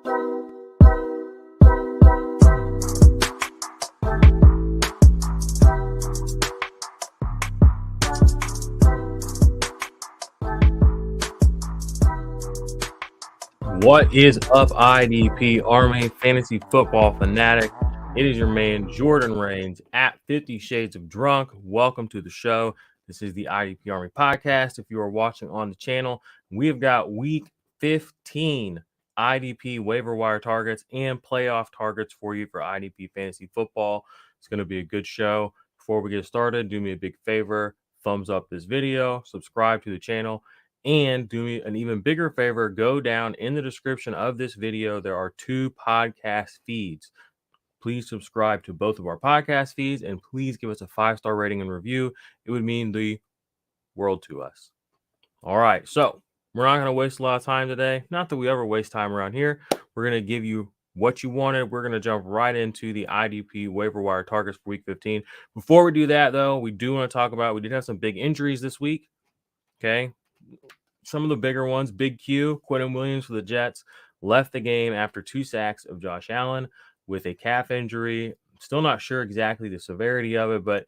What is up, IDP Army Fantasy Football Fanatic? It is your man, Jordan Rains, at 50 Shades of Drunk. Welcome to the show. This is the IDP Army podcast. If you are watching on the channel, we have got week 15 IDP waiver wire targets and playoff targets for you for IDP Fantasy Football. It's going to be a good show. Before we get started, do me a big favor. Thumbs up this video, subscribe to the channel. And do me an even bigger favor, go down in the description of this video. There are 2 podcast feeds. Please subscribe to both of our podcast feeds and please give us a 5-star rating and review. It would mean the world to us. All right, so we're not going to waste a lot of time today. Not that we ever waste time around here. We're going to give you what you wanted. We're going to jump right into the IDP waiver wire targets for week 15. Before we do that, though, we do want to talk about, we did have some big injuries this week. Okay. Some of the bigger ones, Big Q, Quentin Williams for the Jets, left the game after 2 sacks of Josh Allen with a calf injury. Still not sure exactly the severity of it, but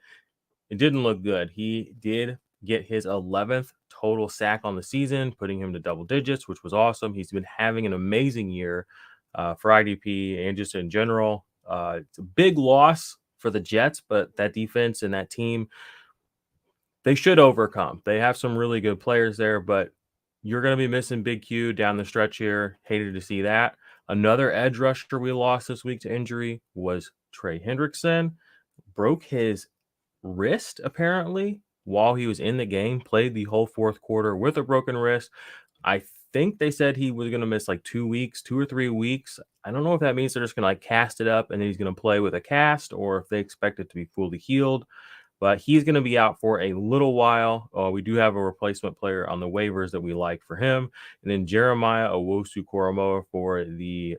it didn't look good. He did get his 11th total sack on the season, putting him to double digits, which was awesome. He's been having an amazing year for IDP and just in general. It's a big loss for the Jets, but that defense and that team, they should overcome. They have some really good players there, but you're going to be missing Big Q down the stretch here. Hated to see that. Another edge rusher we lost this week to injury was Trey Hendrickson. Broke his wrist, apparently, while he was in the game. Played the whole 4th quarter with a broken wrist. I think they said he was going to miss like 2 weeks, 2 or 3 weeks. I don't know if that means they're just going to like cast it up and then he's going to play with a cast or if they expect it to be fully healed. But he's going to be out for a little while. We do have a replacement player on the waivers that we like for him. And then Jeremiah Owusu-Koramoah for the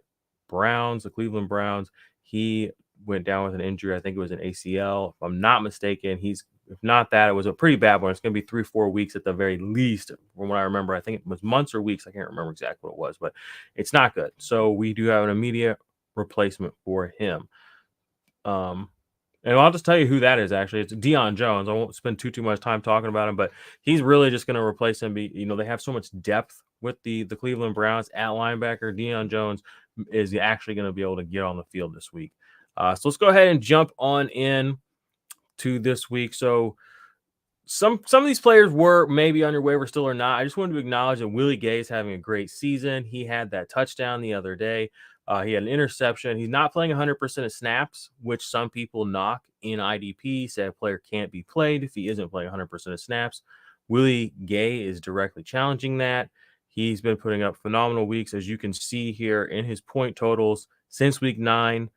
Browns, the Cleveland Browns. He went down with an injury. I think it was an ACL. If I'm not mistaken, if not that, it was a pretty bad one. It's going to be 3-4 weeks at the very least. From what I remember, I think it was months or weeks. I can't remember exactly what it was, but it's not good. So we do have an immediate replacement for him. And I'll just tell you who that is, actually. It's Deion Jones. I won't spend too much time talking about him, but he's really just going to replace him. They have so much depth with the Cleveland Browns at linebacker. Deion Jones is actually going to be able to get on the field this week. So let's go ahead and jump on in to this week. So some of these players were maybe on your waiver still or not. I just wanted to acknowledge that Willie Gay is having a great season. He had that touchdown the other day. He had an interception. He's not playing 100% of snaps, which some people knock in IDP, say a player can't be played if he isn't playing 100% of snaps. Willie Gay is directly challenging that. He's been putting up phenomenal weeks, as you can see here in his point totals since week 9.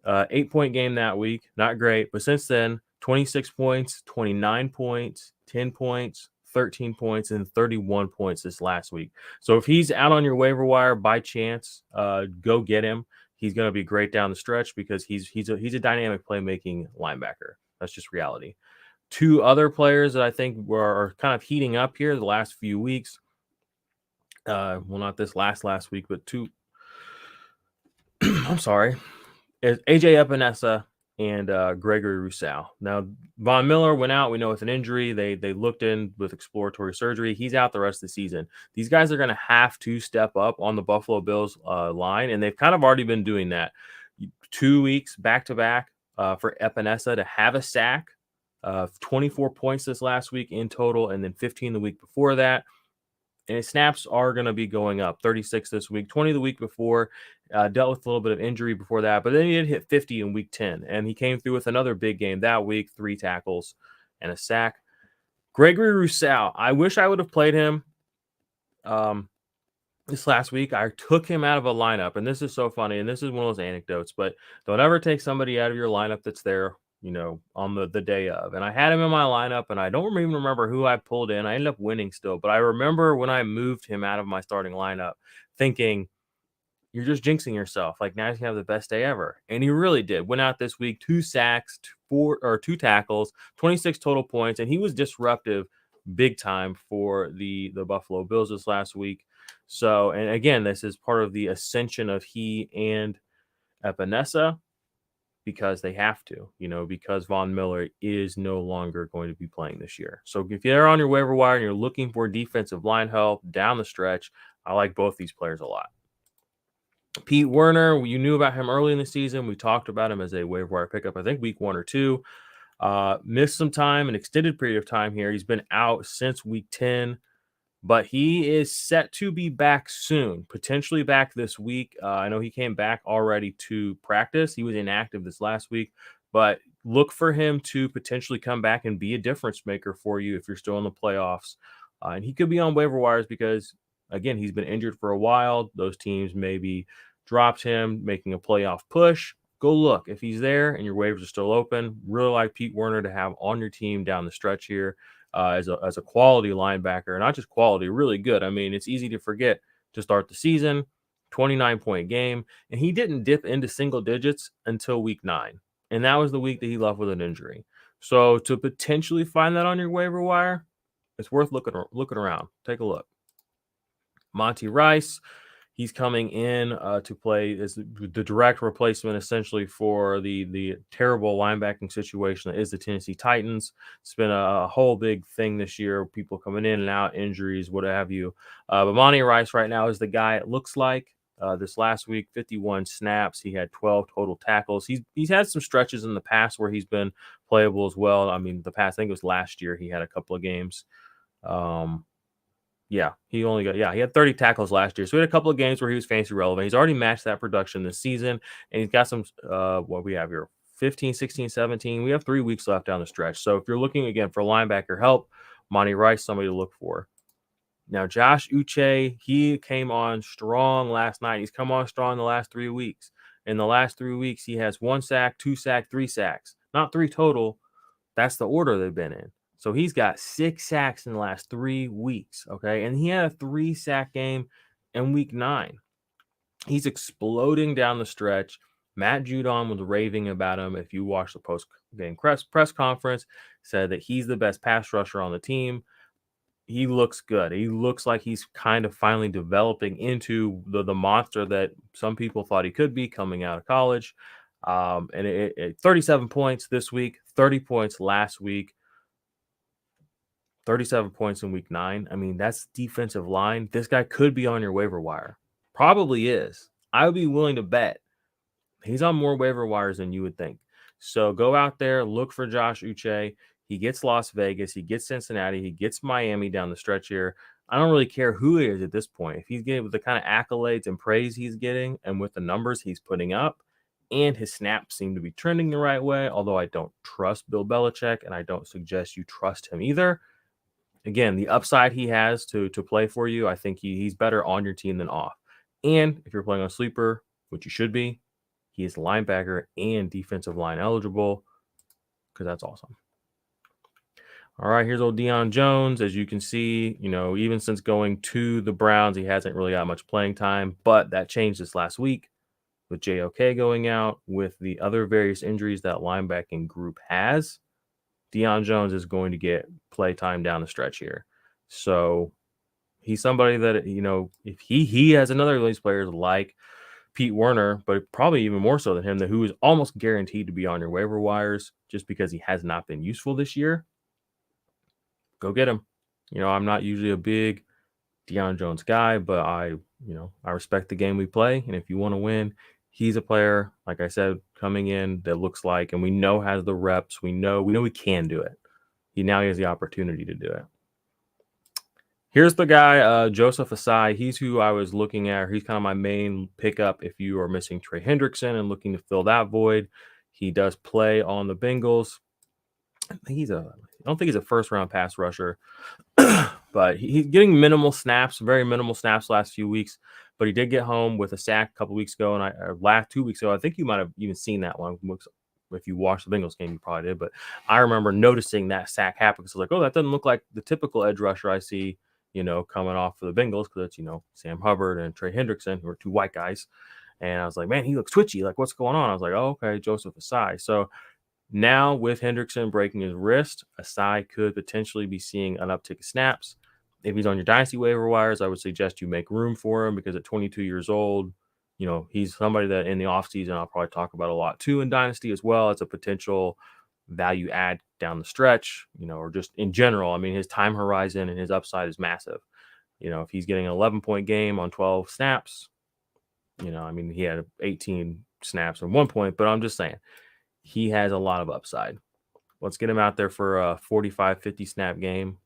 8-point game that week. Not great, but since then, 26 points, 29 points, 10 points, 13 points, and 31 points this last week. So if he's out on your waiver wire by chance, go get him. He's going to be great down the stretch because he's a dynamic playmaking linebacker. That's just reality. 2 other players that I think are kind of heating up here the last few weeks. Well, not this last week, but 2. I'm sorry. It's AJ Epinesa and Gregory Rousseau. Now, Von Miller went out, we know, with an injury. They looked in with exploratory surgery. He's out the rest of the season. These guys are going to have to step up on the Buffalo Bills line, and they've kind of already been doing that. 2 weeks back-to-back for Epinesa to have a sack, 24 points this last week in total, and then 15 the week before that. And his snaps are going to be going up. 36 this week, 20 the week before. Dealt with a little bit of injury before that, but then he did hit 50 in week 10, and he came through with another big game that week, 3 tackles and a sack. Gregory Rousseau, I wish I would have played him this last week. I took him out of a lineup, and this is so funny, and this is one of those anecdotes, but don't ever take somebody out of your lineup that's there, on the day of. And I had him in my lineup, and I don't even remember who I pulled in. I ended up winning still, but I remember when I moved him out of my starting lineup thinking, you're just jinxing yourself. Like, now you can have the best day ever. And he really did. Went out this week, 2 sacks, 2 tackles, 26 total points, and he was disruptive big time for the Buffalo Bills this last week. So, and again, this is part of the ascension of he and Epinesa because they have to, because Von Miller is no longer going to be playing this year. So if you're on your waiver wire and you're looking for defensive line help down the stretch, I like both these players a lot. Pete Werner, you knew about him early in the season. We talked about him as a waiver wire pickup, I think week 1 or 2. Missed some time, an extended period of time here. He's been out since week 10. But he is set to be back soon, potentially back this week. I know he came back already to practice. He was inactive this last week, but look for him to potentially come back and be a difference maker for you if you're still in the playoffs. And he could be on waiver wires because, again, he's been injured for a while. Those teams maybe dropped him, making a playoff push. Go look. If he's there and your waivers are still open, really like Pete Werner to have on your team down the stretch here. As a quality linebacker, not just quality, really good. I mean, it's easy to forget to start the season, 29-point game, and he didn't dip into single digits until week 9, and that was the week that he left with an injury. So to potentially find that on your waiver wire, it's worth looking around. Take a look. Monty Rice. He's coming in to play as the direct replacement, essentially, for the terrible linebacking situation that is the Tennessee Titans. It's been a whole big thing this year, people coming in and out, injuries, what have you. But Monty Rice right now is the guy it looks like. This last week, 51 snaps. He had 12 total tackles. He's had some stretches in the past where he's been playable as well. I mean, the past, I think it was last year, he had a couple of games. He had 30 tackles last year. So he had a couple of games where he was fantasy relevant. He's already matched that production this season. And he's got some, what we have here, 15, 16, 17. We have 3 weeks left down the stretch. So if you're looking, again, for linebacker help, Monty Rice, somebody to look for. Now, Josh Uche, he came on strong last night. He's come on strong the last 3 weeks. In the last 3 weeks, he has 1 sack, 2 sacks, 3 sacks. Not 3 total. That's the order they've been in. So he's got 6 sacks in the last 3 weeks, okay? And he had a 3-sack game in week 9. He's exploding down the stretch. Matt Judon was raving about him. If you watch the post-game press conference, said that he's the best pass rusher on the team. He looks good. He looks like he's kind of finally developing into the monster that some people thought he could be coming out of college. And 37 points this week, 30 points last week. 37 points in week 9. I mean, that's defensive line. This guy could be on your waiver wire. Probably is. I would be willing to bet he's on more waiver wires than you would think. So go out there, look for Josh Uche. He gets Las Vegas. He gets Cincinnati. He gets Miami down the stretch here. I don't really care who he is at this point. If he's getting with the kind of accolades and praise he's getting and with the numbers he's putting up, and his snaps seem to be trending the right way, although I don't trust Bill Belichick, and I don't suggest you trust him either. Again, the upside he has to play for you, I think he's better on your team than off. And if you're playing on sleeper, which you should be, he is linebacker and defensive line eligible because that's awesome. All right, here's old Deion Jones. As you can see, even since going to the Browns, he hasn't really got much playing time, but that changed this last week with JOK going out, with the other various injuries that linebacking group has. Deion Jones is going to get play time down the stretch here. So he's somebody that, if he has another of these players like Pete Werner, but probably even more so than him, who is almost guaranteed to be on your waiver wires just because he has not been useful this year, go get him. I'm not usually a big Deion Jones guy, but I respect the game we play. And if you want to win, he's a player, like I said, coming in that looks like, and we know has the reps. We know he can do it. He has the opportunity to do it. Here's the guy, Joseph Asai. He's who I was looking at. He's kind of my main pickup if you are missing Trey Hendrickson and looking to fill that void. He does play on the Bengals. I don't think he's a first-round pass rusher, but he's getting minimal snaps, very minimal snaps last few weeks. But he did get home with a sack a couple weeks ago, and 2 weeks ago, I think you might have even seen that one. If you watched the Bengals game, you probably did. But I remember noticing that sack happen because I was like, oh, that doesn't look like the typical edge rusher I see, coming off for the Bengals, because it's, Sam Hubbard and Trey Hendrickson, who are 2 white guys. And I was like, man, he looks twitchy. Like, what's going on? I was like, oh, okay, Joseph Asai. So now with Hendrickson breaking his wrist, Asai could potentially be seeing an uptick of snaps. If he's on your dynasty waiver wires, I would suggest you make room for him because at 22 years old, he's somebody that in the offseason I'll probably talk about a lot too in dynasty as well. It's a potential value add down the stretch, or just in general. I mean, his time horizon and his upside is massive. If he's getting an 11-point game on 12 snaps, I mean, he had 18 snaps at one point, but I'm just saying he has a lot of upside. Let's get him out there for a 45, 50 snap game.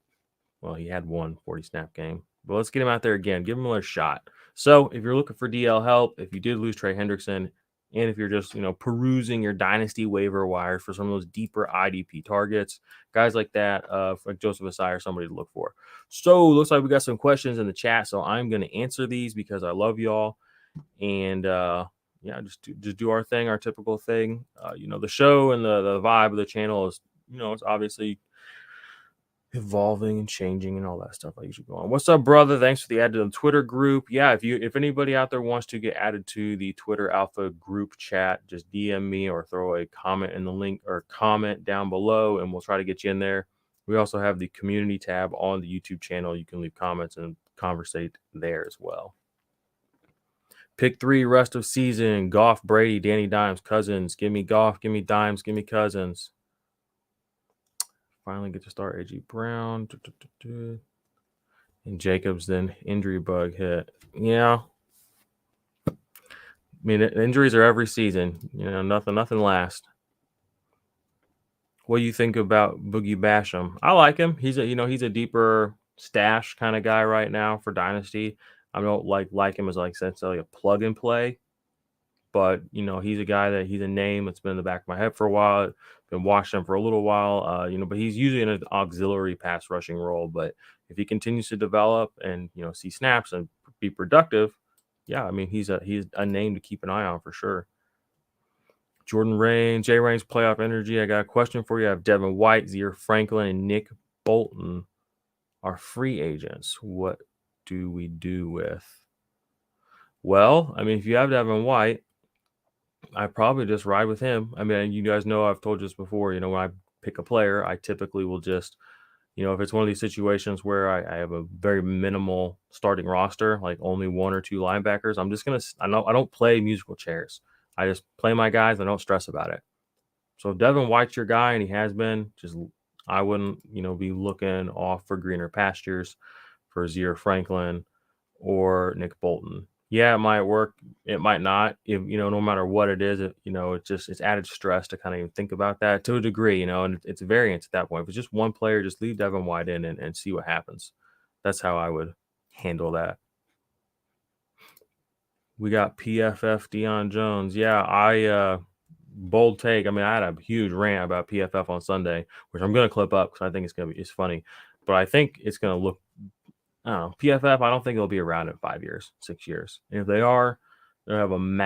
Well, he had one 40 snap game, but let's get him out there again. Give him another shot. So if you're looking for DL help, if you did lose Trey Hendrickson, and if you're just, perusing your dynasty waiver wires for some of those deeper IDP targets, guys like that, like Joseph Asai or somebody to look for. So looks like we got some questions in the chat. So I'm going to answer these because I love y'all. And just do our thing, our typical thing. The show and the vibe of the channel is, it's obviously evolving and changing and all that stuff I usually go on. What's up, brother? Thanks for the add to the Twitter group. Yeah, if anybody out there wants to get added to the Twitter Alpha group chat, just DM me or throw a comment in the link or comment down below and we'll try to get you in there. We also have the community tab on the YouTube channel. You can leave comments and conversate there as well. Pick 3 rest of season. Goff, Brady, Danny Dimes, Cousins. Give me Goff, give me Dimes, give me Cousins. Finally get to start A.J. Brown. And Jacobs, then injury bug hit. Yeah. I mean, injuries are every season. Nothing lasts. What do you think about Boogie Basham? I like him. He's a deeper stash kind of guy right now for Dynasty. I don't like him as necessarily a plug and play. But, he's a guy that he's a name that's been in the back of my head for a while. Been watching him for a little while, but he's usually in an auxiliary pass rushing role. But if he continues to develop and, see snaps and be productive, yeah, I mean, he's a name to keep an eye on for sure. Jordan Rains, Jay Rains, playoff energy. I got a question for you. I have Devin White, Zaire Franklin, and Nick Bolton are free agents. What do we do with? Well, I mean, if you have Devin White, I probably just ride with him. I mean, you guys know I've told you this before. When I pick a player, I typically will just, if it's one of these situations where I have a very minimal starting roster, like only 1 or 2 linebackers, I'm just I don't play musical chairs. I just play my guys. I don't stress about it. So if Devin White's your guy, and he has been, I wouldn't, be looking off for greener pastures for Zaire Franklin or Nick Bolton. Yeah, it might work. It might not. No matter what it is, it's added stress to kind of even think about that to a degree, and it's variance at that point. If it's just one player, just leave Devin White in and see what happens. That's how I would handle that. We got PFF Deion Jones. Yeah, bold take. I mean, I had a huge rant about PFF on Sunday, which I'm going to clip up because I think it's funny. But I think it's going to look, I don't know, PFF, I don't think they'll be around in 5 years, 6 years. And if they are, they're going to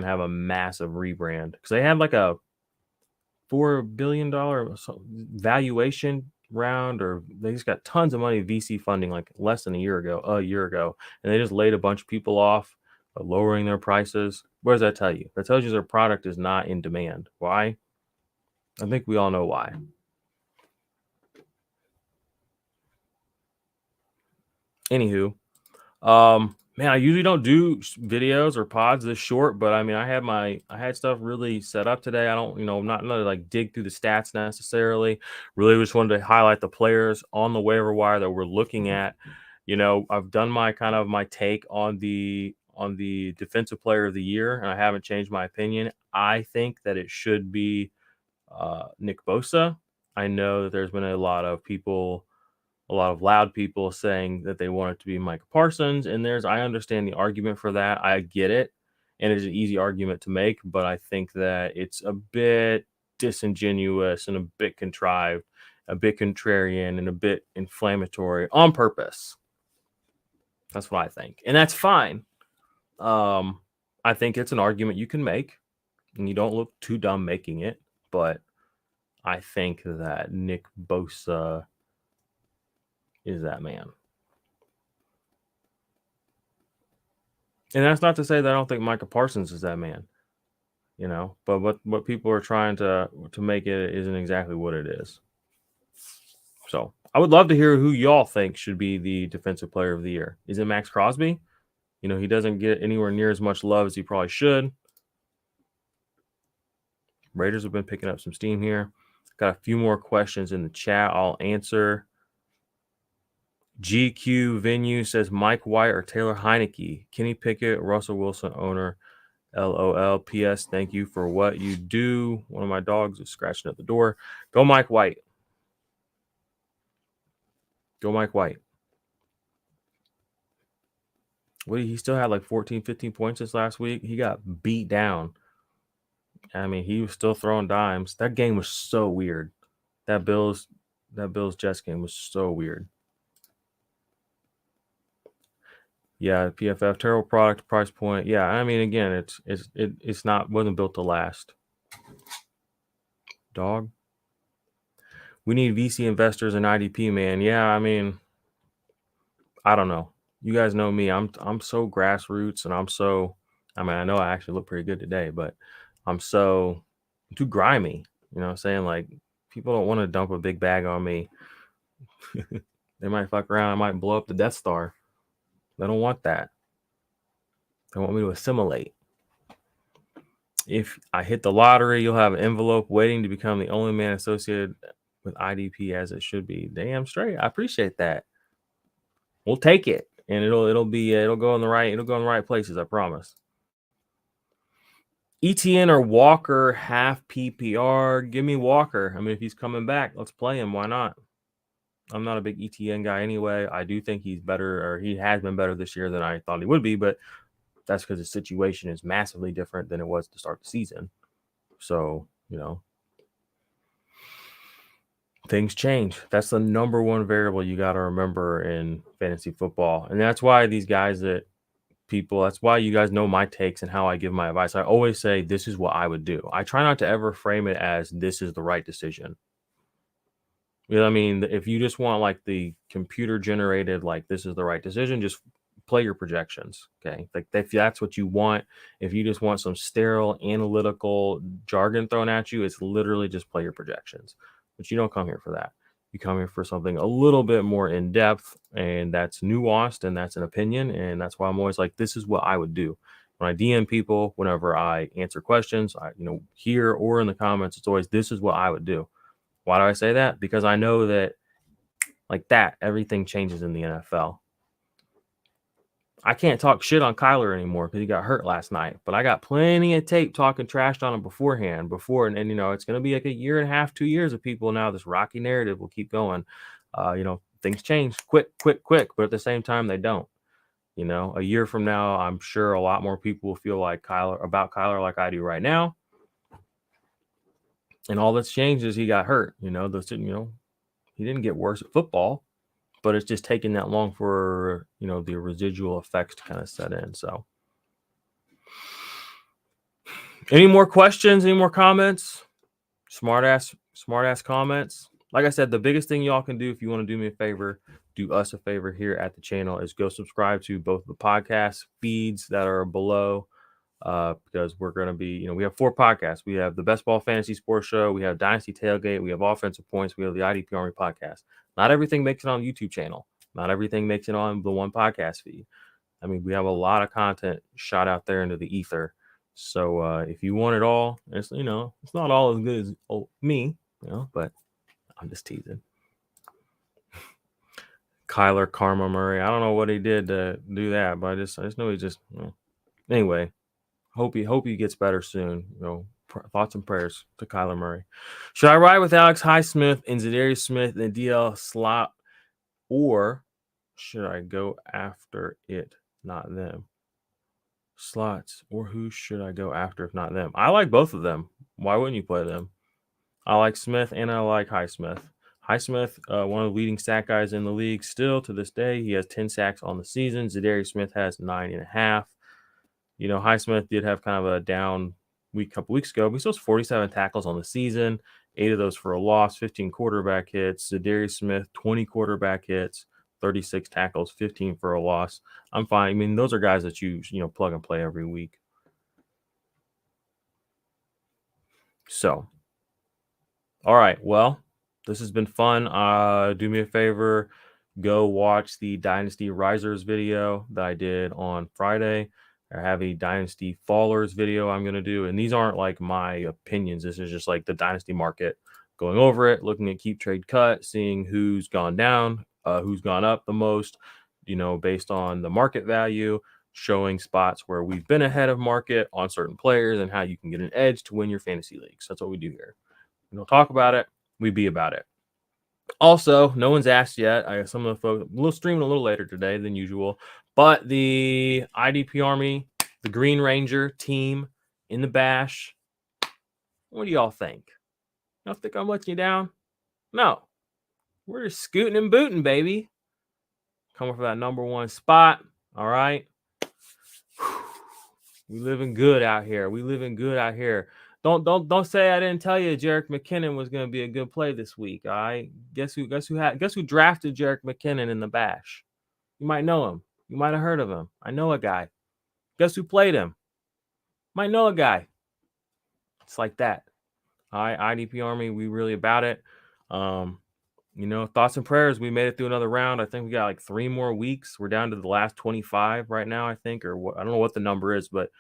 have a massive rebrand because they had like a $4 billion valuation round, or they just got tons of money VC funding like less than a year ago. And they just laid a bunch of people off, lowering their prices. What does that tell you? That tells you their product is not in demand. Why? I think we all know why. Anywho, man, I usually don't do videos or pods this short, but I mean, I had stuff really set up today. I don't, not like dig through the stats necessarily. Really just wanted to highlight the players on the waiver wire that we're looking at. I've done my take on the defensive player of the year, and I haven't changed my opinion. I think that it should be Nick Bosa. I know that there's been a lot of loud people saying that they want it to be Micah Parsons, and I understand the argument for that. I get it, and it's an easy argument to make, but I think that it's a bit disingenuous and a bit contrived, a bit contrarian, and a bit inflammatory on purpose. That's what I think, and that's fine. I think it's an argument you can make, and you don't look too dumb making it, but I think that Nick Bosa is that man. And that's not to say that I don't think Micah Parsons is that man, but what people are trying to make it isn't exactly what it is. So I would love to hear who y'all think should be the defensive player of the year. Is it Max Crosby? He doesn't get anywhere near as much love as he probably should. Raiders have been picking up some steam here. Got a few more questions in the chat I'll answer. GQ Venue says Mike White or Taylor Heineke. Kenny Pickett, Russell Wilson owner. LOL. PS, thank you for what you do. One of my dogs is scratching at the door. Go Mike White. Go Mike White. He still had like 14, 15 points this last week. He got beat down. I mean, he was still throwing dimes. That game was so weird. That Bills Jets game was so weird. Yeah, PFF, terrible product, price point. Yeah, I mean, again, wasn't built to last. Dog. We need VC investors and IDP, man. Yeah, I mean, I don't know. You guys know me. I'm so grassroots, and I know I actually look pretty good today, but I'm so too grimy. You know what I'm saying? Like, people don't want to dump a big bag on me. They might fuck around. I might blow up the Death Star. They don't want that. They want me to assimilate. If I hit the lottery, you'll have an envelope waiting to become the only man associated with IDP as it should be. Damn straight. I appreciate that. We'll take it, and it'll go in the right places. I promise. ETN or Walker half PPR. Give me Walker. I mean, if he's coming back, let's play him. Why not? I'm not a big ETN guy anyway. I do think he's better, or he has been better this year than I thought he would be, but that's because his situation is massively different than it was to start the season. So, things change. That's the number one variable you got to remember in fantasy football. And that's why that's why you guys know my takes and how I give my advice. I always say, this is what I would do. I try not to ever frame it as this is the right decision. You know what I mean? If you just want like the computer generated, like this is the right decision, just play your projections. Okay. Like if that's what you want, if you just want some sterile analytical jargon thrown at you, it's literally just play your projections. But you don't come here for that. You come here for something a little bit more in depth, and that's nuanced, and that's an opinion. And that's why I'm always like, this is what I would do. When I DM people, whenever I answer questions, here or in the comments, it's always, this is what I would do. Why do I say that? Because I know that everything changes in the NFL. I can't talk shit on Kyler anymore because he got hurt last night, but I got plenty of tape talking trashed on him beforehand. And it's going to be like a year and a half, 2 years of people now. This rocky narrative will keep going. Things change quick, but at the same time, they don't. A year from now, I'm sure a lot more people will feel like Kyler like I do right now. And all that's changed is he got hurt. He didn't get worse at football, but it's just taking that long for, the residual effects to kind of set in. So any more questions? Any more comments? Smart ass comments. Like I said, the biggest thing y'all can do if you want to do me a favor, do us a favor here at the channel, is go subscribe to both the podcast feeds that are below. Because we're going to be, we have 4 podcasts. We have the Best Ball Fantasy Sports Show. We have Dynasty Tailgate. We have Offensive Points. We have the IDP Army podcast. Not everything makes it on the YouTube channel. Not everything makes it on the one podcast feed. I mean, we have a lot of content shot out there into the ether. So if you want it all, it's not all as good as me, but I'm just teasing. Kyler Karma Murray. I don't know what he did to do that, but I just know he just anyway. Hope he gets better soon. Thoughts and prayers to Kyler Murray. Should I ride with Alex Highsmith and Zadarius Smith in the DL slot, or should I go after it, not them? Slots, or who should I go after if not them? I like both of them. Why wouldn't you play them? I like Smith and I like Highsmith. Highsmith, one of the leading sack guys in the league still to this day. He has 10 sacks on the season. Zadarius Smith has 9.5. Highsmith did have kind of a down week a couple weeks ago, but he still has 47 tackles on the season, 8 of those for a loss, 15 quarterback hits. Zadarius Smith, 20 quarterback hits, 36 tackles, 15 for a loss. I'm fine. I mean, those are guys that you plug and play every week. So, all right. Well, this has been fun. Do me a favor, go watch the Dynasty Risers video that I did on Friday. I have a Dynasty Fallers video I'm going to do, and these aren't like my opinions. This is just like the Dynasty market, going over it, looking at keep, trade, cut, seeing who's gone down, who's gone up the most, based on the market value, showing spots where we've been ahead of market on certain players and how you can get an edge to win your fantasy leagues. That's what we do here. We don't talk about it, we be about it. Also, no one's asked yet. Some of the folks we'll stream a little later today than usual, but the IDP Army, the Green Ranger team in the bash, what do y'all think? Y'all think I'm letting you down? No. We're just scooting and booting, baby. Coming for that number one spot. All right. We living good out here. Don't say I didn't tell you Jerick McKinnon was going to be a good play this week. All right. Guess who drafted Jerick McKinnon in the bash? You might know him. You might have heard of him. I know a guy. Guess who played him? Might know a guy. It's like that. All right, IDP Army, we really about it. Thoughts and prayers. We made it through another round. I think we got like 3 more weeks. We're down to the last 25 right now, I think, or what, I don't know what the number is, but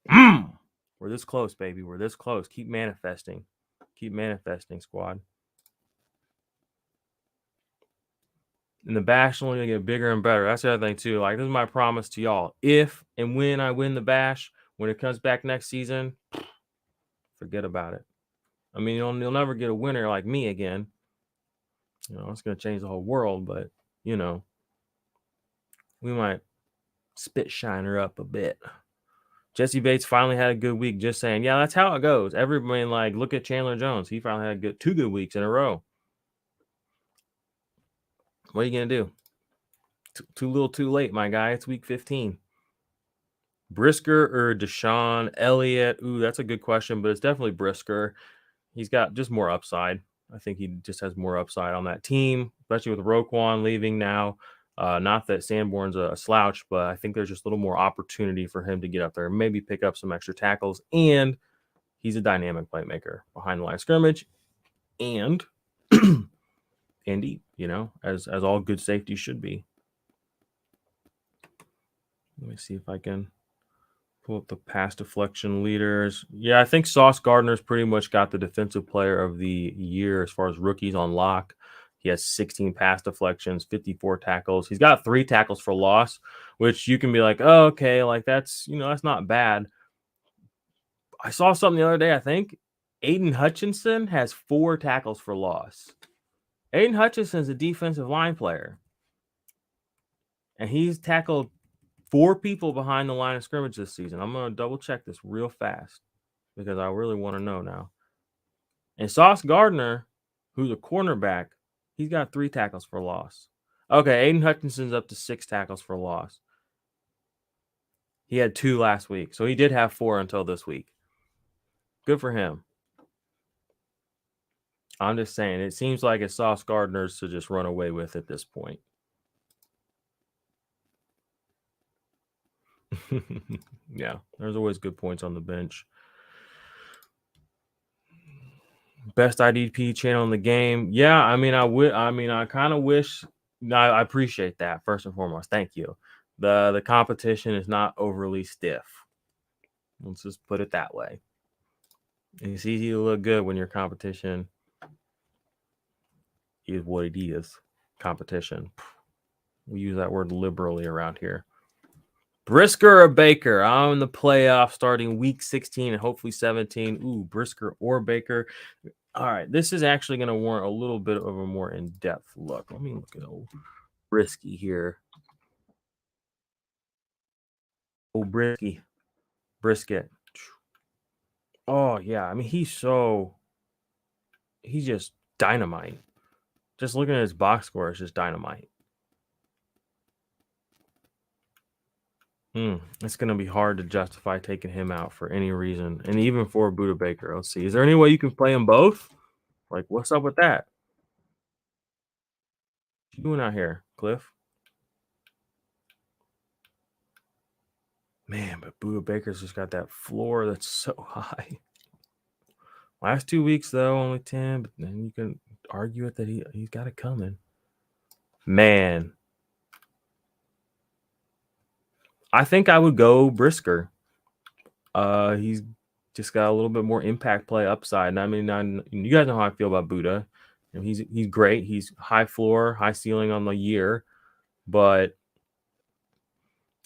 we're this close, baby. We're this close. Keep manifesting. Keep manifesting, squad. And the bash only gonna get bigger and better. That's the other thing too. Like, this is my promise to y'all. If and when I win the bash, when it comes back next season, forget about it. I mean, you'll never get a winner like me again. It's gonna change the whole world, but we might spit shiner up a bit. Jesse Bates finally had a good week. Just saying, yeah, that's how it goes. Everybody, like, look at Chandler Jones. He finally had 2 good weeks in a row. What are you gonna do? Too little, too late, my guy. It's week 15. Brisker or Deshaun Elliott? Ooh, that's a good question, but it's definitely Brisker. He's got just more upside. I think he just has more upside on that team, especially with Roquan leaving now. Not that Sanborn's a slouch, but I think there's just a little more opportunity for him to get up there and maybe pick up some extra tackles. And he's a dynamic playmaker behind the line of scrimmage and deep, as all good safeties should be. Let me see if I can pull up the pass deflection leaders. Yeah, I think Sauce Gardner's pretty much got the defensive player of the year as far as rookies on lock. He has 16 pass deflections, 54 tackles. He's got 3 tackles for loss, which you can be like, oh, okay, like that's not bad. I saw something the other day, I think. Aiden Hutchinson has 4 tackles for loss. Aiden Hutchinson's a defensive line player. And he's tackled 4 people behind the line of scrimmage this season. I'm going to double check this real fast because I really want to know now. And Sauce Gardner, who's a cornerback, he's got 3 tackles for loss. Okay, Aiden Hutchinson's up to 6 tackles for loss. He had 2 last week, so he did have 4 until this week. Good for him. I'm just saying, it seems like it's Sauce Gardner's to just run away with at this point. Yeah, there's always good points on the bench. Best IDP channel in the game. Yeah, I mean, I kind of wish. I appreciate that first and foremost. Thank you. The competition is not overly stiff. Let's just put it that way. It's easy to look good when your competition is what it is. Competition. We use that word liberally around here. Brisker or Baker? I'm in the playoff starting week 16 and hopefully 17. Ooh, Brisker or Baker. All right, this is actually going to warrant a little bit of a more in-depth look. Let me look at old Brisky here. Oh, Brisket. Oh, yeah. I mean, he's just dynamite. Just looking at his box score is just dynamite. It's going to be hard to justify taking him out for any reason. And even for Buda Baker. Let's see. Is there any way you can play them both? Like, what's up with that? What you doing out here, Cliff? Man, but Buda Baker's just got that floor that's so high. Last 2 weeks, though, only 10, but then you can argue it that he's got it coming. Man. I think I would go Brisker. He's just got a little bit more impact play upside. And I mean, you guys know how I feel about Buddha. He's great. He's high floor, high ceiling on the year, but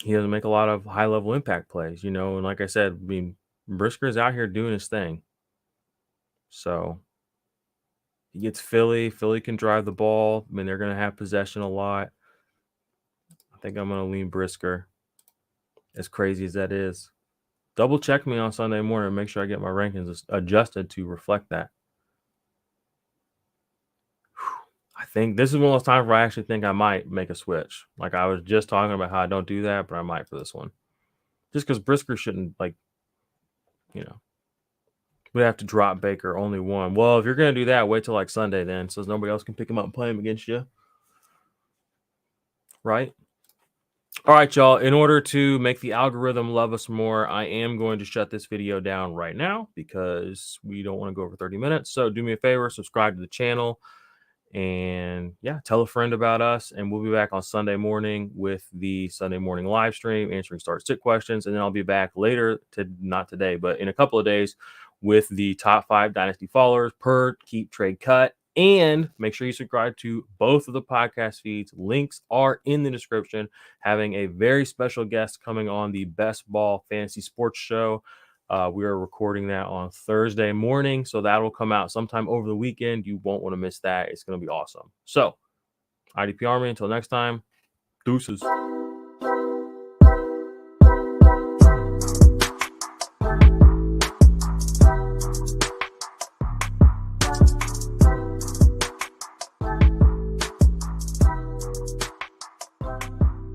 he doesn't make a lot of high level impact plays, you know. And like I said, I mean, Brisker's out here doing his thing. So he gets Philly. Philly can drive the ball. I mean, they're going to have possession a lot. I think I'm going to lean Brisker, as crazy as that is. Double check me on Sunday morning and make sure I get my rankings adjusted to reflect that. I think this is one of those times where I actually think I might make a switch. Like I was just talking about how I don't do that, but I might for this one. Just because Brisker shouldn't, like, you know, we have to drop Baker only one. Well, if you're going to do that, wait till like Sunday then, so nobody else can pick him up and play him against you. Right? All right, y'all. In order to make the algorithm love us more, I am going to shut this video down right now because we don't want to go over 30 minutes. So do me a favor, subscribe to the channel. And yeah, tell a friend about us, and we'll be back on Sunday morning with the Sunday morning live stream answering start-sit questions. And then I'll be back later, not today, but in a couple of days with the top 5 dynasty followers per keep, trade, cut. And make sure you subscribe to both of the podcast feeds. Links are in the description. Having a very special guest coming on the Best Ball Fantasy Sports Show. We are recording that on Thursday morning, so that will come out sometime over the weekend. You won't want to miss that. It's going to be awesome. So, IDP Army, until next time, deuces.